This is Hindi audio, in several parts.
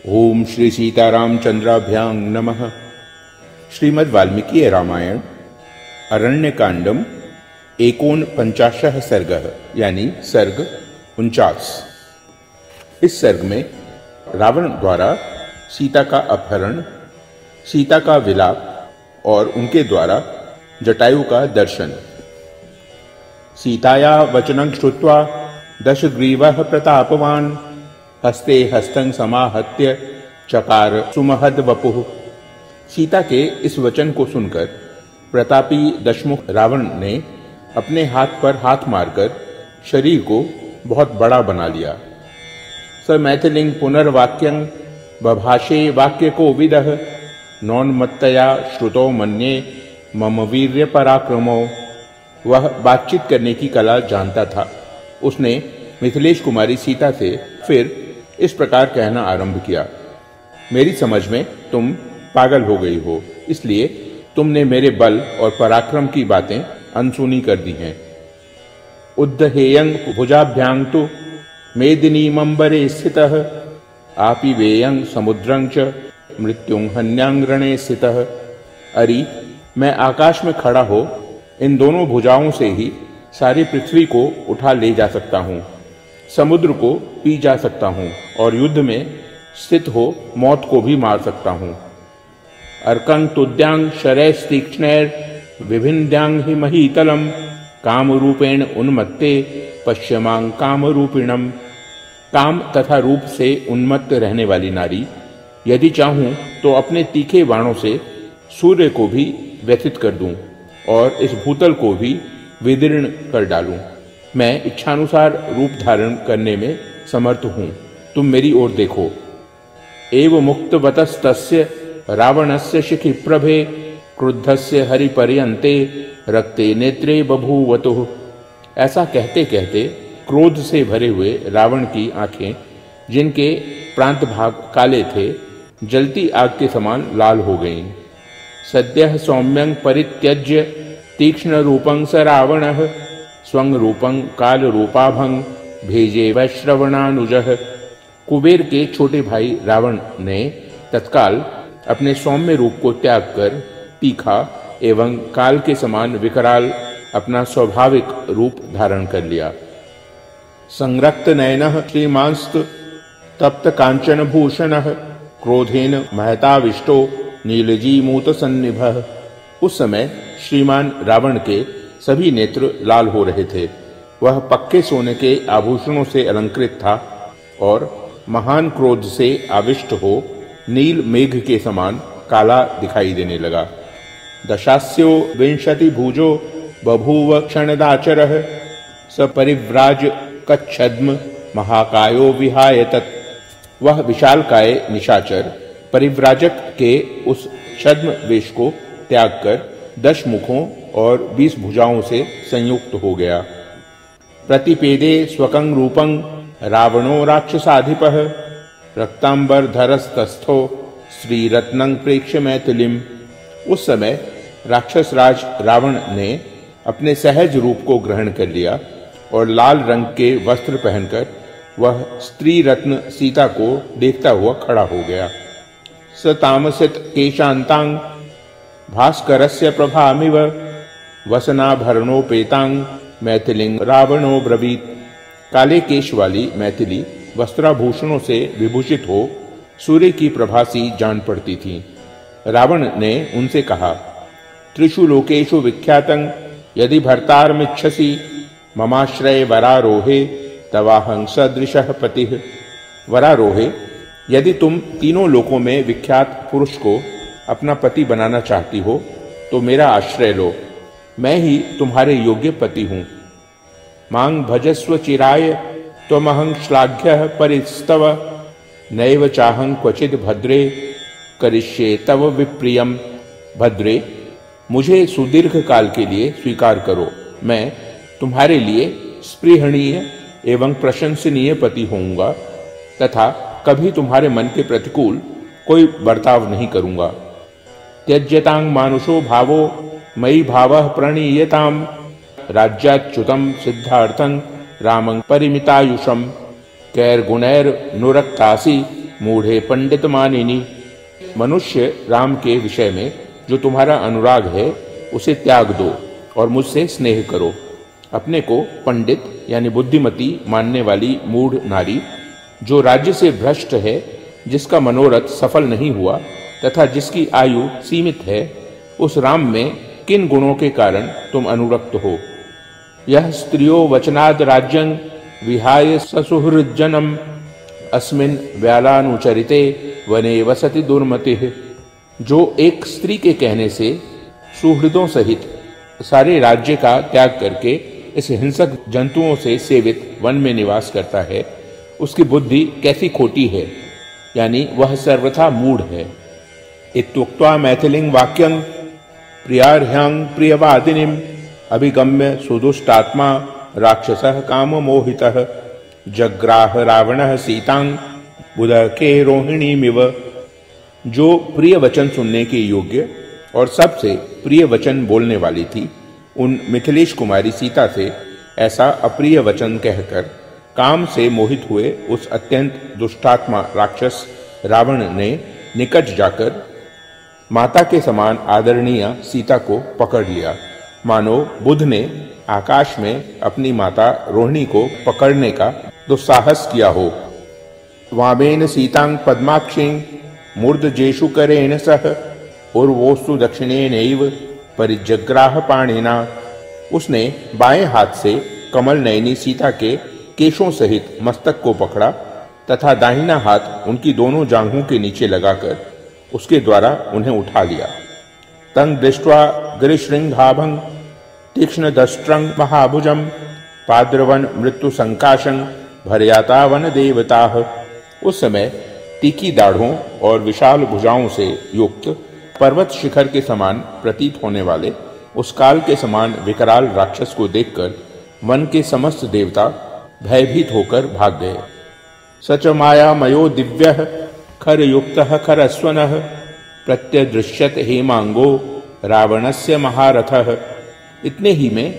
ओम श्री सीतारामचंद्राभ्यां नमः। श्रीमद् वाल्मीकि रामायण अरण्यकांडम 49 सर्गः यानी सर्ग 49। इस सर्ग में रावण द्वारा सीता का अपहरण, सीता का विलाप और उनके द्वारा जटायु का दर्शन। सीताया वचनं श्रुत्वा दशग्रीवः प्रतापवान् हस्ते हस्तं समाहत्य चकार सुमहद वपुः। सीता के इस वचन को सुनकर प्रतापी दशमुख रावण ने अपने हाथ पर हाथ मारकर शरीर को बहुत बड़ा बना लिया। स मैथिलिं पुनर्वाक्यं बभाषे वाक्य को विदः नौन्मत्तया श्रुतो मन्ये मम वीर्य पराक्रमो। वह बातचीत करने की कला जानता था। उसने मिथिलेश कुमारी सीता से फिर इस प्रकार कहना आरंभ किया, मेरी समझ में तुम पागल हो गई हो, इसलिए तुमने मेरे बल और पराक्रम की बातें अनसुनी कर दी हैं। उद्धहेयं भुजाभ्यां तु मेदिनीमंबरे स्थितः आपिवेयं समुद्रं च मृत्युं हन्यांग्रणे स्थितः। अरि, मैं आकाश में खड़ा हो इन दोनों भुजाओं से ही सारी पृथ्वी को उठा ले जा सकता हूँ, समुद्र को पी जा सकता हूँ और युद्ध में स्थित हो मौत को भी मार सकता हूँ। अर्कं तुद्यांग शरैस्तीक्ष्णैर विभिन्यांग हि महीतलम कामरूपेण उन्मत्ते पश्यमांग कामरूपिणम। काम तथा रूप से उन्मत्त रहने वाली नारी, यदि चाहूं तो अपने तीखे बाणों से सूर्य को भी व्यथित कर दूं और इस भूतल को भी विदीर्ण कर डालूं। मैं इच्छानुसार रूप धारण करने में समर्थ हूं, तुम मेरी ओर देखो। एव मुक्तवतस्तस्य रावणस्य शिखि प्रभे क्रुद्धस्य हरिपर्यन्ते रक्ते नेत्रे बभूवतुः। ऐसा कहते कहते क्रोध से भरे हुए रावण की आंखें, जिनके प्रांत भाग काले थे, जलती आग के समान लाल हो गईं। सद्यः सौम्यं परित्यज्य तीक्ष्ण रूपं स रावणः स्वं रूपं काल रूपाभं भेजे वैश्रवणानुजः। कुबेर के छोटे भाई रावण ने तत्काल अपने सौम्य रूप को त्याग कर तीखा एवं काल के समान विकराल अपना स्वाभाविक रूप धारण कर लिया। संरक्त नयनः श्रीमांस्त तप्त कांचन भूषणः क्रोधेन महताविष्टो नीलजीमूत सन्निभः। उस समय श्रीमान रावण के सभी नेत्र लाल हो रहे थे। वह पक्के सोने के आभूषणों से अलंकृत था और महान क्रोध से आविष्ट हो नील मेघ के समान काला दिखाई देने लगा। दशास्यो विंशति भुजो बभूव क्षणदाचरः सपरिव्राज कच्छद्म महाकायो विहाय तत्। वह विशालकाय निशाचर परिव्राजक के उस छद्म वेश को त्याग कर 10 मुखों और 20 भुजाओं से संयुक्त हो गया। प्रतिपेदे स्वकं रूपं रावणो राक्षसाधिपः रक्तांबरधरस्तस्थो श्रीरत्नं प्रेक्ष्य मैथिलीम। उस समय राक्षस राज रावण ने अपने सहज रूप को ग्रहण कर लिया और लाल रंग के वस्त्र पहनकर वह स्त्री रत्न सीता को देखता हुआ खड़ा हो गया। स तामसित केशांतांग भास्करस्य प्रभामिव वसनाभरणोपेतांग मैथिलिंग रावणो ब्रवीत। काले केश वाली मैथिली वस्त्राभूषणों से विभूषित हो सूर्य की प्रभा सी जान पड़ती थी। रावण ने उनसे कहा, त्रिषु लोकेषु विख्यातं यदि भर्तारमिच्छसि ममाश्रय वरारोहे तवाहं सदृशः पतिः। वरारोहे, यदि तुम तीनों लोकों में विख्यात पुरुष को अपना पति बनाना चाहती हो तो मेरा आश्रय लो, मैं ही तुम्हारे योग्य पति हूं। मांग भजस्व चिराय त्वमहं श्लाघ्यः परिस्तव नैव चाहं क्वचिद भद्रे करिष्ये तव विप्रियम। भद्रे, मुझे सुदीर्घ काल के लिए स्वीकार करो, मैं तुम्हारे लिए स्पृहणीय एवं प्रशंसनीय पति होऊंगा तथा कभी तुम्हारे मन के प्रतिकूल कोई बर्ताव नहीं करूंगा। त्यज्यतांग मानुषो भावो मयि भावः प्रणीयताम राज्याच्युतं सिद्धार्थं रामं परिमितायुषम कैर्गुणैर्नुरक्तासि मूढ़े पंडित मानिनी। मनुष्य राम के विषय में जो तुम्हारा अनुराग है उसे त्याग दो और मुझसे स्नेह करो। अपने को पंडित यानी बुद्धिमती मानने वाली मूढ़ नारी, जो राज्य से भ्रष्ट है, जिसका मनोरथ सफल नहीं हुआ तथा जिसकी आयु सीमित है, उस राम में किन गुणों के कारण तुम अनुरक्त हो? यह स्त्रियो वचनाद राज्यं विहाय ससुहृज्जनम अस्मिन् व्यालानुचरिते वने वसति दुर्मतिः। जो एक स्त्री के कहने से सुहृदों सहित सारे राज्य का त्याग करके इस हिंसक जंतुओं से सेवित वन में निवास करता है, उसकी बुद्धि कैसी खोटी है, यानी वह सर्वथा मूढ़ है। इत्युक्त्वा मैथिलीं वाक्यं प्रियार्ह्यां प्रियवादिनीम् अभिगम्य सुदुष्टात्मा राक्षसः काममोहितः जग्राह रावणः सीतां बुधके रोहिणीमिव। जो प्रिय वचन सुनने के योग्य और सबसे प्रिय वचन बोलने वाली थी, उन मिथिलेश कुमारी सीता से ऐसा अप्रिय वचन कहकर काम से मोहित हुए उस अत्यंत दुष्टात्मा राक्षस रावण ने निकट जाकर माता के समान आदरणीय सीता को पकड़ लिया, मानो बुध ने आकाश में अपनी माता रोहिणी को पकड़ने का दुस्साहस किया हो। वामेन सीतां पद्माक्षीं मूर्धजेषु करेण सह उर्वोस्तु दक्षिणेनैव परिजग्राह पाणिना। उसने बाएं हाथ से कमल नयनी सीता के केशों सहित मस्तक को पकड़ा तथा दाहिना हाथ उनकी दोनों जांघों के नीचे लगाकर उसके द्वारा उन्हें उठा लिया। तंग दृष्ट्वा गिरिशृंगाभं तीक्ष्ण दष्ट्रं महाभुजं पाद्रवन मृत्यु संकाशं भरयाता वन देवताः। उस समय तीखी दाढ़ों और विशाल भुजाओं से युक्त पर्वत शिखर के समान प्रतीत होने वाले उस काल के समान विकराल राक्षस को देखकर वन के समस्त देवता भयभीत होकर भाग गए। सच मायामयो दिव्यः खरयुक्तः खरस्वनः प्रत्यदृश्यत हेमांगो रावणस्य महारथः। इतने ही में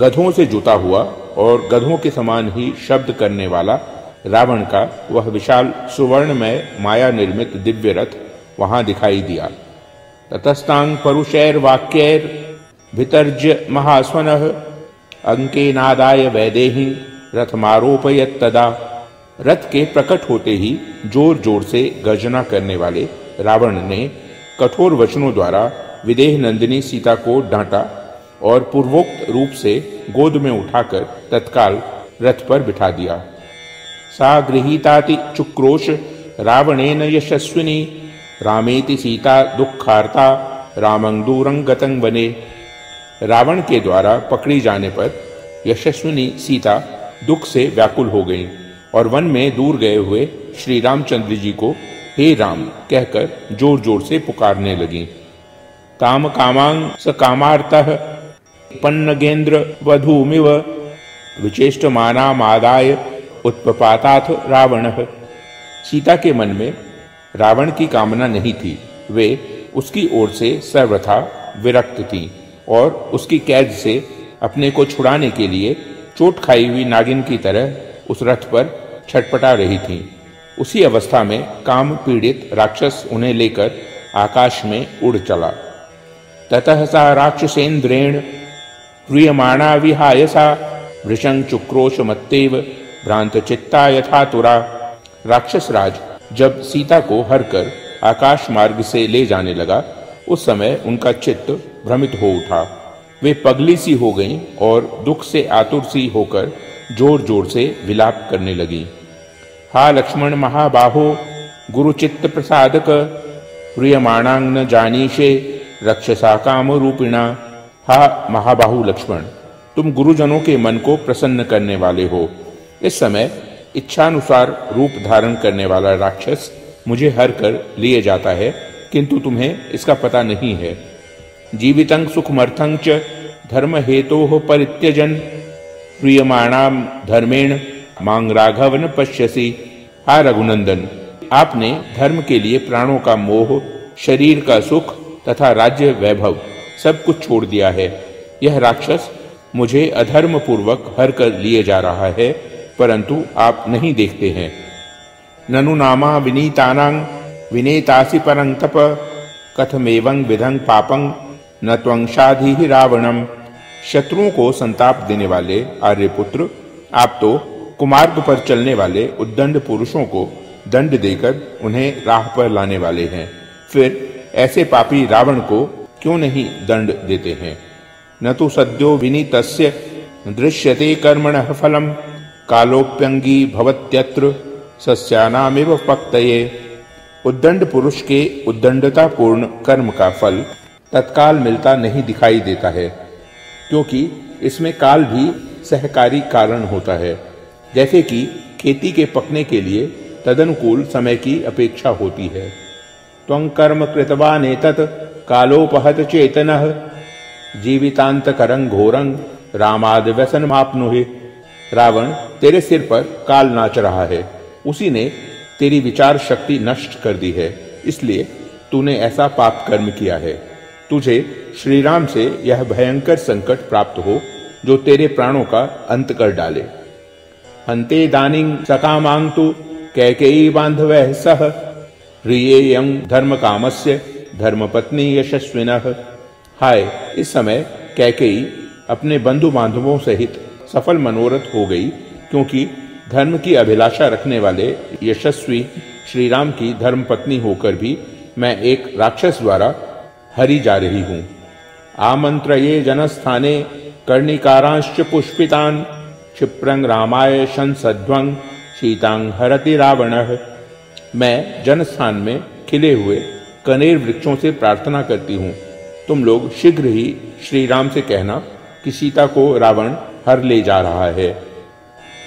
गधों से जुता हुआ और गधों के समान ही शब्द करने वाला रावण का वह विशाल सुवर्णमय माया निर्मित दिव्य रथ वहां दिखाई दिया। ततस्तांग परुषैर वाक्यैर भितर्ज्य महास्वनः अंकेनादाय वैदेही रथमारोपयत तदा। रथ के प्रकट होते ही जोर जोर से गर्जना करने वाले रावण ने कठोर वचनों द्वारा विदेह नंदिनी सीता को डांटा और पूर्वोक्त रूप से गोद में उठाकर तत्काल रथ पर बिठा दिया। सा गृहीताति चुक्रोश रावणेन यशस्विनी रामेति सीता दुःखार्ता रामं दूरं गतं वने। रावण के द्वारा पकड़ी जाने पर यशस्विनी सीता दुख से व्याकुल हो गई और वन में दूर गए हुए श्री रामचंद्र जी को हे राम कहकर जोर जोर से पुकारने लगी। ताम कामां स कामार्तः पन्नगेन्द्र वधूमिव विचेष्टमानामादाय उत्पपाताथ रावणः। सीता के मन में रावण की कामना नहीं थी, वे उसकी ओर से सर्वथा विरक्त थीं और उसकी कैद से अपने को छुड़ाने के लिए चोट खाई हुई नागिन की तरह उस रथ पर छटपटा रही थीं। उसी अवस्था में काम पीड़ित राक्षस उन्हें लेकर आकाश में उड़ चला। ततः सा राक्षसेन्द्रेण प्रियमाणा विहाय सा वृषं चुक्रोश मत्तेव भ्रांत चित्ता यथातुरा। राक्षस राज जब सीता को हर कर आकाश मार्ग से ले जाने लगा, उस समय उनका चित्त भ्रमित हो उठा। वे पगली सी हो गईं और दुख से आतुर सी होकर जोर जोर से विलाप करने लगी। हा लक्ष्मण महाबाहो गुरुचित्त प्रसादक प्रियमाणांग न जानीशे रक्षसा काम रूपिणा। हा महाबाहु लक्ष्मण, तुम गुरुजनों के मन को प्रसन्न करने वाले हो। इस समय इच्छानुसार रूप धारण करने वाला राक्षस मुझे हर कर लिए जाता है, किंतु तुम्हें इसका पता नहीं है। जीवितं सुखमर्थं च धर्म हेतोः परित्यजन प्रियमाणाम धर्मेण मांग राघव न पश्यसि। हा रघुनंदन, आपने धर्म के लिए प्राणों का मोह, शरीर का सुख तथा राज्य वैभव सब कुछ छोड़ दिया है। यह राक्षस मुझे अधर्म पूर्वक हर कर लिए जा रहा है, परंतु आप नहीं देखते हैं। ननु नामा विनीतानां विनेतासि परं तप कथमेवं विधं पापं न त्वं शाधि रावणम। शत्रुओं को संताप देने वाले आर्यपुत्र, आप तो कुमार्ग पर चलने वाले उद्दंड पुरुषों को दंड देकर उन्हें राह पर लाने वाले हैं। फिर ऐसे पापी रावण को क्यों नहीं दंड देते हैं? न तो सद्यो विनीतस्य दृश्यते कर्मणः फलम कालोप्यंगी भवत्यत्र सस्यानामिव पक्तये। उद्दंड पुरुष के उद्दंडता पूर्ण कर्म का फल तत्काल मिलता नहीं दिखाई देता है, क्योंकि इसमें काल भी सहकारी कारण होता है। जैसे कि खेती के पकने के लिए तदनुकूल समय की अपेक्षा होती है। त्वं कर्म कृतवानेतत् कालोपहत चेतनः जीवितांतकरं घोरं रामाद व्यसनमाप्नुहि। रावण, तेरे सिर पर काल नाच रहा है, उसी ने तेरी विचार शक्ति नष्ट कर दी है, इसलिए तूने ऐसा पाप कर्म किया है। तुझे श्री राम से यह भयंकर संकट प्राप्त हो जो तेरे प्राणों का अंत कर डाले। हन्ते दानिं सकामांतु कैकेयी बांधवैः सह ह्रियेयं धर्म कामस्य धर्मपत्नी यशस्विनः। हाय, इस समय कैकेयी अपने बंधु बांधवों सहित सफल मनोरथ हो गई, क्योंकि धर्म की अभिलाषा रखने वाले यशस्वी श्री राम की धर्मपत्नी होकर भी मैं एक राक्षस द्वारा हरी जा रही हूँ। आमंत्रये जनस्थाने कर्णिकारांश्च पुष्पितान् क्षिप्रं रामाय शंसध्वं सीतां हरति रावणः। मैं जनस्थान में खिले हुए कनेर वृक्षों से प्रार्थना करती हूँ, तुम लोग शीघ्र ही श्री राम से कहना कि सीता को रावण हर ले जा रहा है।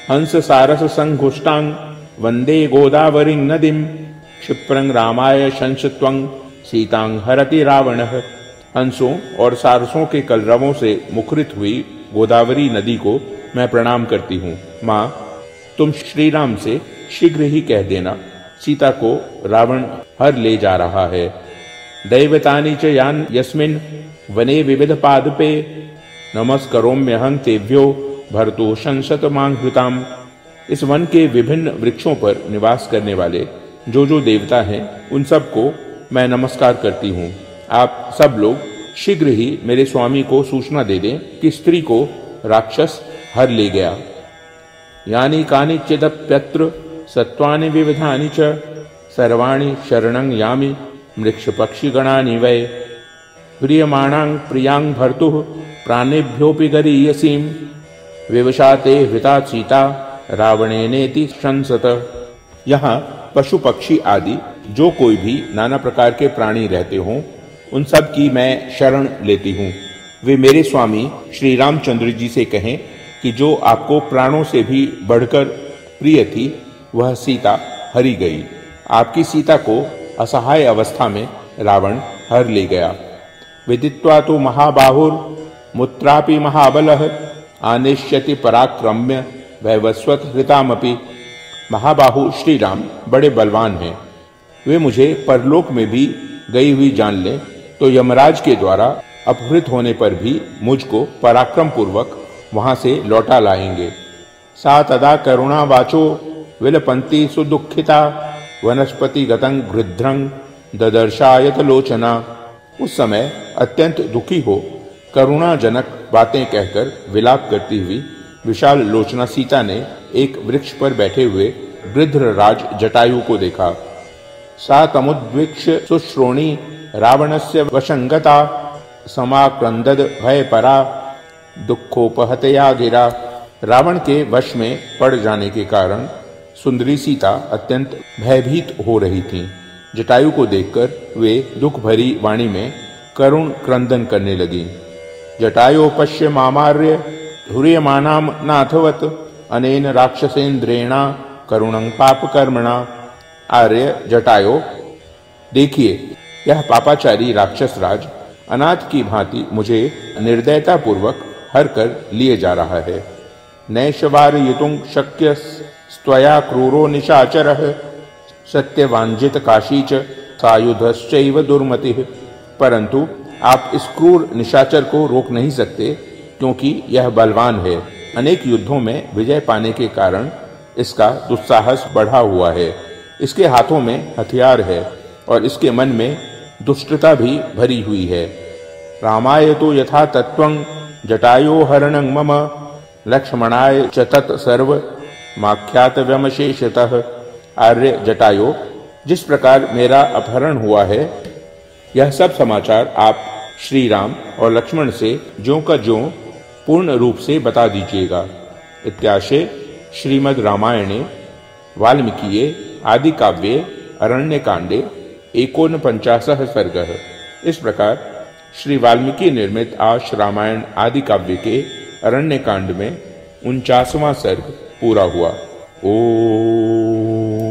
हंस सारस संघुष्टांग वंदे गोदावरी नदीम क्षिप्रं रामाय शंसत्वं सीतां हरति रावणः। हंसों और सारसों के कलरवों से मुखरित हुई गोदावरी नदी को मैं प्रणाम करती हूँ। माँ, तुम श्री राम से शीघ्र ही कह देना सीता को रावण हर ले जा रहा है। दैवतानि च यान यस्मिन् वने विविध पादपे नमस्करोम्यहं तेभ्यो भर्तु शंसतमांघृताम। इस वन के विभिन्न वृक्षों पर निवास करने वाले जो जो देवता हैं, उन सब को मैं नमस्कार करती हूँ। आप सब लोग शीघ्र ही मेरे स्वामी को सूचना दे दें कि स्त्री को राक्षस हर ले गया। यानी कानिचिदप्यत्र सत्वानि विविधानि च सर्वाणि शरणं यामि मृक्ष पक्षी गणानि वै। प्रियमाणां प्रियां भर्तुः प्राणेभ्योऽपि गरीयसीं विवशाते हृता सीता रावणेनेति शंसत। यहाँ पशु पक्षी आदि जो कोई भी नाना प्रकार के प्राणी रहते हों, उन सब की मैं शरण लेती हूँ। वे मेरे स्वामी श्री रामचंद्र जी से कहें कि जो आपको प्राणों से भी बढ़कर प्रिय थी, वह सीता हरी गई। आपकी सीता को असहाय अवस्था में रावण हर ले गया। विदित्वा तो महाबाहुर मुत्रापि महाबलः आनेष्यति पराक्रम्य वैवस्वत हृतामपि। महाबाहु श्री राम बड़े बलवान हैं, वे मुझे परलोक में भी गई हुई जान लें तो यमराज के द्वारा अपहृत होने पर भी मुझको पराक्रम पूर्वक वहां से लौटा लाएंगे। सा तदा करुणा वाचो विलपंती सुदुखिता वनस्पति गतं गृध्रं ददर्शायत लोचना। उस समय अत्यंत दुखी हो करुणाजनक बातें कहकर विलाप करती हुई विशाल लोचना सीता ने एक वृक्ष पर बैठे हुए वृद्ध राज जटायु को देखा। सा तमुद्वीक्ष सुश्रोणी रावणस्य वशंगता समाक्रंदद भय परा दुखोपहतया गिरा। रावण के वश में पड़ जाने के कारण सुंदरी सीता अत्यंत भयभीत हो रही थीं। जटायु को देखकर वे दुख भरी वाणी में करुण क्रंदन करने लगी। जटायो पश्य मामार्य धुर्यमानाम नाथवत अनेन राक्षसेन्द्रेणा करुणं पाप कर्मणा। आर्य जटायो, देखिए, यह पापाचारी राक्षस राज अनाथ की भांति मुझे निर्दयता पूर्वक हर कर लिए जा रहा है। नैशवारयितुं शक्य स्त्वया क्रूरो निशाचरः सत्यवांजित काशी च सायुधश्चैव दुर्मतिः। परंतु आप इस क्रूर निशाचर को रोक नहीं सकते, क्योंकि यह बलवान है। अनेक युद्धों में विजय पाने के कारण इसका दुस्साहस बढ़ा हुआ है। इसके हाथों में हथियार है और इसके मन में दुष्टता भी भरी हुई है। रामाय तो यथा तत्वं जटायो हरणं मम लक्ष्मणाय च तत् सर्व माख्यातव्यमशेषतः। आर्य जटायो, जिस प्रकार मेरा अपहरण हुआ है, यह सब समाचार आप श्री राम और लक्ष्मण से ज्यों का ज्यों पूर्ण रूप से बता दीजिएगा। इत्याशय श्रीमद् रामायणे वाल्मीकिये आदि काव्ये अरण्य कांडे 49 सर्गः। इस प्रकार श्री वाल्मीकि निर्मित आश रामायण आदि काव्य के अरण्य कांड में 49वां सर्ग पूरा हुआ। ओम।